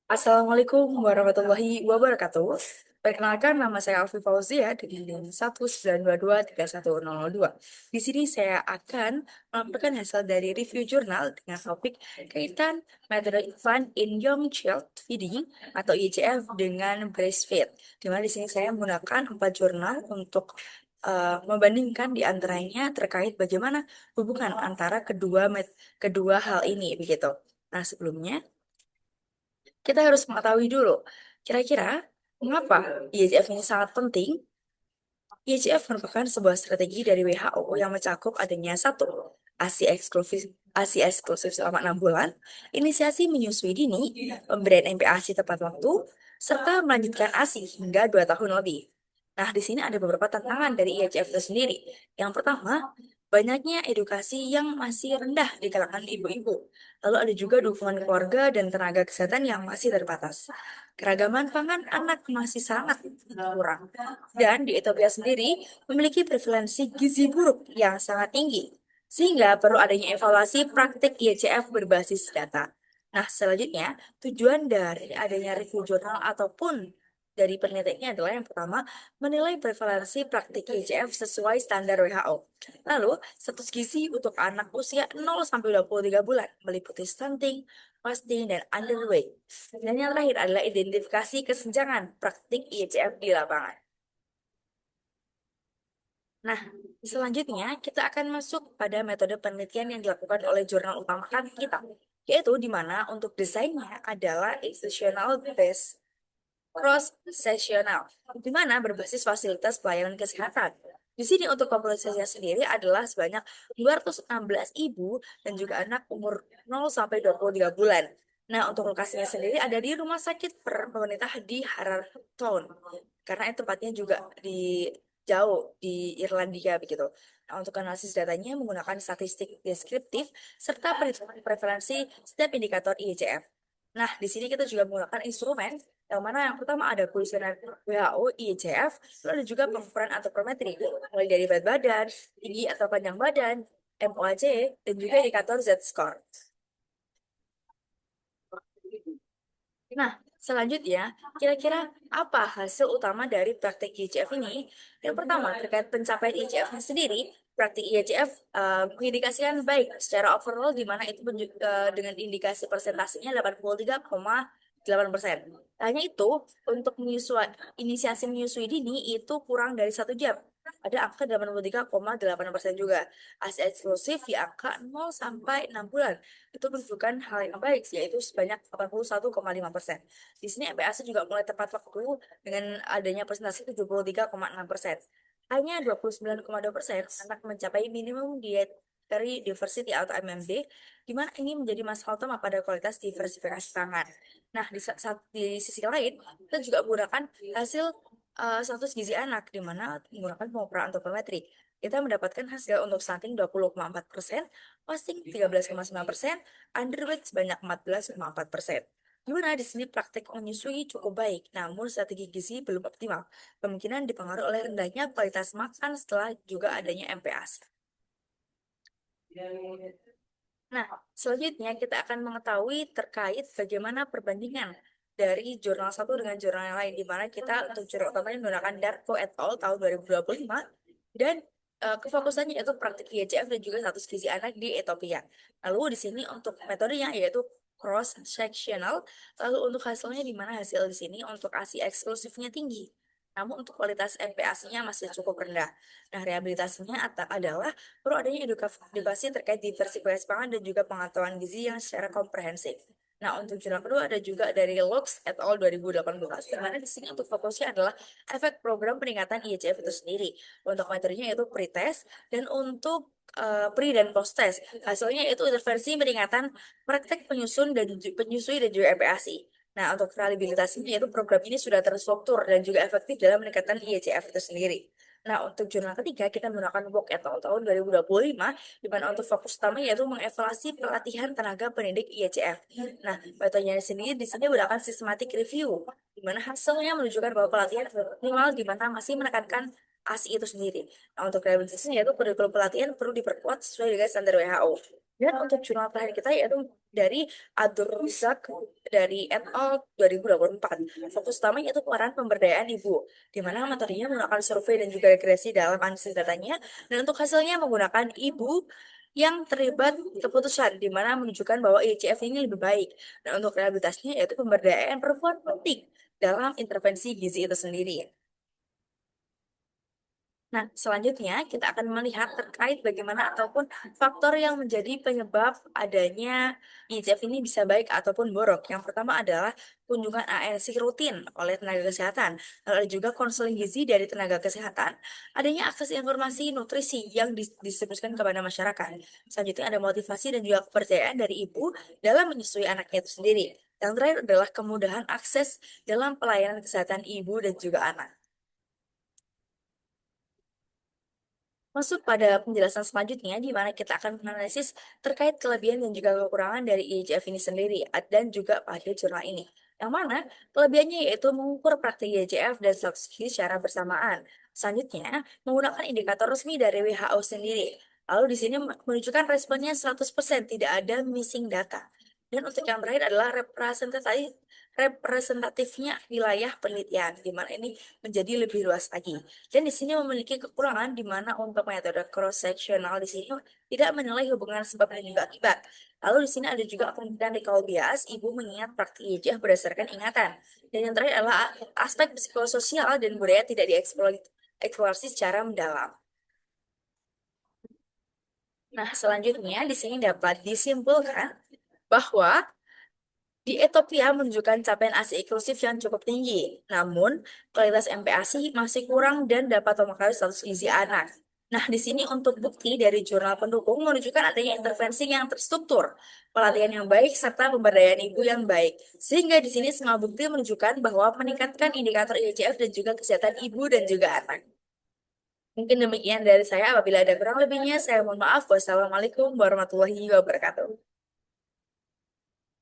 Assalamualaikum warahmatullahi wabarakatuh. Perkenalkan, nama saya Alfi Fauzia dari NIM 192231002. Di sini saya akan melaporkan hasil dari review jurnal dengan topik kaitan metode infant in young child feeding atau ICF dengan breastfeed. Di mana di sini saya menggunakan 4 jurnal untuk membandingkan di antaranya terkait bagaimana hubungan antara kedua hal ini begitu. Nah, sebelumnya kita harus mengetahui dulu, kira-kira mengapa IHF ini sangat penting? IHF merupakan sebuah strategi dari WHO yang mencakup adanya satu, ASI eksklusif selama 6 bulan, inisiasi menyusui dini, pemberian MPASI tepat waktu, serta melanjutkan ASI hingga 2 tahun lebih. Nah, di sini ada beberapa tantangan dari IHF itu sendiri. Yang pertama, banyaknya edukasi yang masih rendah di kalangan ibu-ibu. Lalu ada juga dukungan keluarga dan tenaga kesehatan yang masih terbatas. Keragaman pangan anak masih sangat kurang. Dan di Ethiopia sendiri memiliki prevalensi gizi buruk yang sangat tinggi. Sehingga perlu adanya evaluasi praktik IHF berbasis data. Nah, selanjutnya, tujuan dari adanya review jurnal ataupun dari penelitiannya adalah yang pertama, menilai prevalensi praktik IHF sesuai standar WHO. Lalu, status gizi untuk anak usia 0 sampai 23 bulan meliputi stunting, fasting, dan underweight. Dan yang terakhir adalah identifikasi kesenjangan praktik IHF di lapangan. Nah, selanjutnya kita akan masuk pada metode penelitian yang dilakukan oleh jurnal utama kan kita, yaitu di mana untuk desainnya adalah institutional based cross-sectional, di mana berbasis fasilitas pelayanan kesehatan. Di sini untuk populasinya sendiri adalah sebanyak 216 ibu dan juga anak umur 0 sampai 23 bulan. Nah, untuk lokasinya sendiri ada di rumah sakit pemerintah di Harartown, karena tempatnya juga di jauh di Irlandia begitu. Nah, untuk analisis datanya menggunakan statistik deskriptif serta perhitungan preferensi setiap indikator IHF. Nah, di sini kita juga menggunakan instrumen yang mana yang pertama ada kuesioner WHO, IHF, lalu ada juga pengukuran antropometri, mulai dari berat badan, tinggi atau panjang badan, MOAC, dan juga indikator Z-score. Nah, selanjutnya, kira-kira apa hasil utama dari praktik IHF ini? Yang pertama, terkait pencapaian IHF sendiri, praktik IHF mengindikasikan baik secara overall di mana itu dengan indikasi persentasenya 83,8%. Hanya itu, untuk inisiasi menyusui dini itu kurang dari 1 jam. Ada angka 83,8% juga. ASI eksklusif di angka 0 sampai 6 bulan itu menunjukkan hal yang baik, yaitu sebanyak 81,5%. Di sini MPASI juga mulai tepat waktu dengan adanya presentasi 73,6%. Hanya 29,2% anak mencapai minimum diet dari diversity atau MMD, di mana ini menjadi masalah utama pada kualitas diversifikasi pangan. Nah, di sisi lain, kita juga menggunakan hasil status gizi anak, di mana menggunakan pengukuran antropometri. Kita mendapatkan hasil untuk stunting 20,4%, fasting 13,9%, underweight sebanyak 14,4%. Gimana di sini praktek menyusui cukup baik, namun strategi gizi belum optimal. Kemungkinan dipengaruhi oleh rendahnya kualitas makan setelah juga adanya MPASI. Nah, selanjutnya kita akan mengetahui terkait bagaimana perbandingan dari jurnal satu dengan jurnal yang lain, di mana kita untuk jurnal utamanya menggunakan Darko et al. Tahun 2025 dan kefokusannya yaitu praktik IHF dan juga status gizi anak di Ethiopia. Lalu di sini untuk metodenya yaitu cross sectional, lalu untuk hasilnya di mana hasil di sini untuk ASI eksklusifnya tinggi. Namun untuk kualitas MPASI-nya masih cukup rendah. Nah, rehabilitasinya adalah perlu adanya edukasi terkait diversifikasi pangan dan juga pengetahuan gizi yang secara komprehensif. Nah, untuk jurnal kedua ada juga dari Lux et al. 2018, di mana di sini untuk fokusnya adalah efek program peningkatan IHF itu sendiri. Untuk metodenya yaitu pretest dan untuk pre dan post test. Hasilnya yaitu intervensi peningkatan praktek penyusui dan juga MPASI. Nah, untuk reliabilitasnya yaitu program ini sudah terstruktur dan juga efektif dalam meningkatkan IHF itu sendiri. Nah, untuk jurnal ketiga, kita menggunakan WOK et al. Tahun 2025, di mana untuk fokus utama yaitu mengevaluasi pelatihan tenaga pendidik IHF. Nah, metodenya sendiri di sini menggunakan systematic review, di mana hasilnya menunjukkan bahwa pelatihan optimal di mana masih menekankan ASI itu sendiri. Nah, untuk rehabilitasinya yaitu kurikulum pelatihan perlu diperkuat sesuai dengan standar WHO. Dan untuk jurnal terakhir kita yaitu dari Abdul Razak dari et al. 2024. Fokus utamanya itu peran pemberdayaan ibu, di mana materinya menggunakan survei dan juga regresi dalam analisis datanya, dan untuk hasilnya menggunakan ibu yang terlibat keputusan, di mana menunjukkan bahwa ICF ini lebih baik. Dan untuk rehabilitasinya yaitu pemberdayaan perempuan penting dalam intervensi gizi itu sendiri. Nah, selanjutnya kita akan melihat terkait bagaimana ataupun faktor yang menjadi penyebab adanya ICF ini bisa baik ataupun buruk. Yang pertama adalah kunjungan ARC rutin oleh tenaga kesehatan, lalu ada juga konseling gizi dari tenaga kesehatan, adanya akses informasi nutrisi yang distribusikan kepada masyarakat. Selanjutnya ada motivasi dan juga kepercayaan dari ibu dalam menyusui anaknya itu sendiri. Yang terakhir adalah kemudahan akses dalam pelayanan kesehatan ibu dan juga anak. Masuk pada penjelasan selanjutnya, di mana kita akan menganalisis terkait kelebihan dan juga kekurangan dari IHF ini sendiri, dan juga pada jurnal ini. Yang mana kelebihannya yaitu mengukur praktik IHF dan status gizi secara bersamaan. Selanjutnya, menggunakan indikator resmi dari WHO sendiri. Lalu di sini menunjukkan responnya 100%, tidak ada missing data. Dan untuk yang terakhir adalah representatifnya wilayah penelitian, di mana ini menjadi lebih luas lagi. Dan di sini memiliki kekurangan di mana untuk metode cross sectional di sini tidak menilai hubungan sebab dan juga akibat. Lalu di sini ada juga kemungkinan recall bias, ibu mengingat praktik ijazah berdasarkan ingatan. Dan yang terakhir adalah aspek psikososial dan budaya tidak dieksplorasi secara mendalam. Nah, selanjutnya di sini dapat disimpulkan bahwa di Ethiopia menunjukkan capaian ASI inklusif yang cukup tinggi. Namun, kualitas MPASI masih kurang dan dapat mempengaruhi status gizi anak. Nah, di sini untuk bukti dari jurnal pendukung menunjukkan adanya intervensi yang terstruktur, pelatihan yang baik, serta pemberdayaan ibu yang baik. Sehingga di sini semua bukti menunjukkan bahwa meningkatkan indikator IHF dan juga kesehatan ibu dan juga anak. Mungkin demikian dari saya. Apabila ada kurang lebihnya, saya mohon maaf. Wassalamualaikum warahmatullahi wabarakatuh.